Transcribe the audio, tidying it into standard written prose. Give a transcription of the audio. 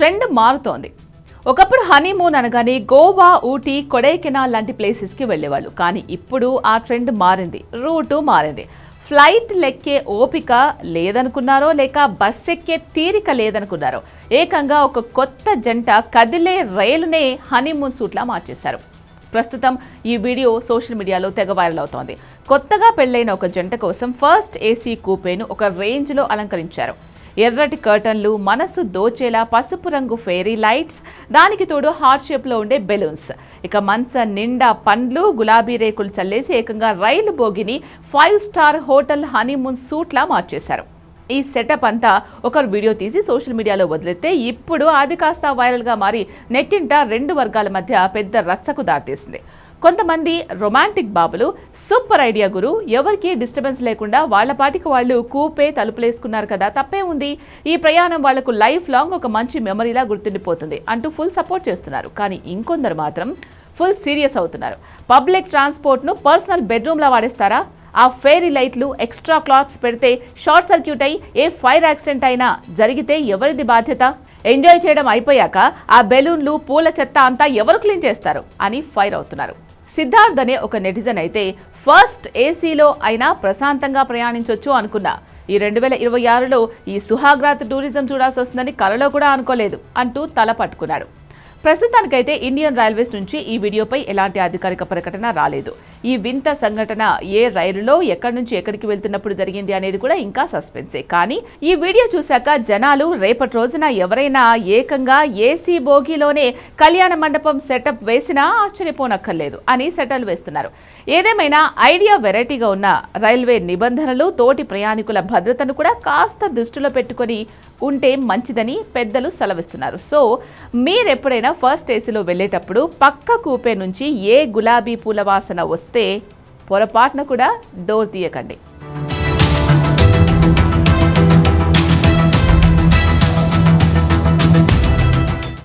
Trend మారుతోంది. ఒకప్పుడు honeymoon అనగానే గోవా, ఊటీ, కొడైకెనాల్ లాంటి ప్లేసెస్కి వెళ్ళేవాళ్ళు. కానీ ఇప్పుడు ఆ ట్రెండ్ మారింది, రూటు మారింది. ఫ్లైట్ లెక్కే ఓపిక లేదనుకున్నారో లేక బస్ ఎక్కే తీరిక లేదనుకున్నారో ఏకంగా ఒక కొత్త జంట కదిలే రైలునే హనీమూన్ సూట్లా మార్చేశారు. ప్రస్తుతం ఈ వీడియో సోషల్ మీడియాలో తెగ వైరల్ అవుతోంది. కొత్తగా పెళ్లైన ఒక జంట కోసం ఫస్ట్ ఏసీ కూపేను ఒక రేంజ్లో అలంకరించారు. ఎర్రటి కర్టన్లు, మనసు దోచేలా పసుపు రంగు ఫెయిరీ లైట్స్, దానికి తోడు హార్ట్ షేప్లో ఉండే బెలూన్స్, ఇక మంచం నిండా పండ్లు, గులాబీ రేకులు చల్లేసి ఏకంగా రైలు బోగిని 5 స్టార్ హోటల్ హనీమూన్ సూట్లా మార్చేశారు. ఈ సెటప్ అంతా ఒకరు వీడియో తీసి సోషల్ మీడియాలో వదిలితే ఇప్పుడు అది కాస్త వైరల్గా మారి నెట్టింట 2 వర్గాల మధ్య పెద్ద రచ్చకు దారితీసింది. కొంతమంది రొమాంటిక్ బాబులు సూపర్ ఐడియా గురు, ఎవరికి డిస్టర్బెన్స్ లేకుండా వాళ్ళ పాటికి వాళ్ళు కూపే తలుపులేసుకున్నారు కదా, తప్పే ఉంది, ఈ ప్రయాణం వాళ్లకు లైఫ్ లాంగ్ ఒక మంచి మెమరీలా గుర్తుండిపోతుంది అంటూ ఫుల్ సపోర్ట్ చేస్తున్నారు. కానీ ఇంకొందరు మాత్రం ఫుల్ సీరియస్ అవుతున్నారు. పబ్లిక్ ట్రాన్స్పోర్ట్ను పర్సనల్ బెడ్రూమ్లా వాడేస్తారా? ఆ ఫెయిరీ లైట్లు, ఎక్స్ట్రా క్లాత్స్ పెడితే షార్ట్ సర్క్యూట్ అయి ఏ ఫైర్ యాక్సిడెంట్ అయినా జరిగితే ఎవరిది బాధ్యత? ఎంజాయ్ చేయడం అయిపోయాక ఆ బెలూన్లు, పూల చెత్త అంతా ఎవరు క్లీన్ చేస్తారు అని ఫైర్ అవుతున్నారు. సిద్ధార్థ్ అనే ఒక నెటిజన్ అయితే ఫస్ట్ ఏసీలో అయినా ప్రశాంతంగా ప్రయాణించొచ్చు అనుకున్నా, ఈ 2026లో ఈ సుహాగ్రాత్ టూరిజం చూడాల్సి వస్తుందని కలలో కూడా అనుకోలేదు అంటూ తల పట్టుకున్నాడు. ప్రస్తుతానికైతే ఇండియన్ రైల్వేస్ నుంచి ఈ వీడియోపై ఎలాంటి అధికారిక ప్రకటన రాలేదు. ఈ వింత సంఘటన ఏ రైలులో ఎక్కడి నుంచి ఎక్కడికి వెళ్తున్నప్పుడు జరిగింది అనేది కూడా ఇంకా సస్పెన్సే. కానీ ఈ వీడియో చూశాక జనాలు రేపటి రోజున ఎవరైనా ఏకంగా ఏసీ బోగిలోనే కళ్యాణ మండపం సెటప్ వేసినా ఆశ్చర్యపోనక్కర్లేదు అని సెటల్ వేస్తున్నారు. ఏదేమైనా ఐడియా వెరైటీగా ఉన్న రైల్వే నిబంధనలు, తోటి ప్రయాణికుల భద్రతను కూడా కాస్త దృష్టిలో పెట్టుకొని ఉంటే మంచిదని పెద్దలు సెలవిస్తున్నారు. సో మీరెప్పుడైనా ఫస్ట్ ఏసీలో వెళ్ళేటప్పుడు పక్క కూపే నుంచి ఏ గులాబీ పూల వాసన వస్తే పొరపాటున కూడా డోర్ తీయకండి.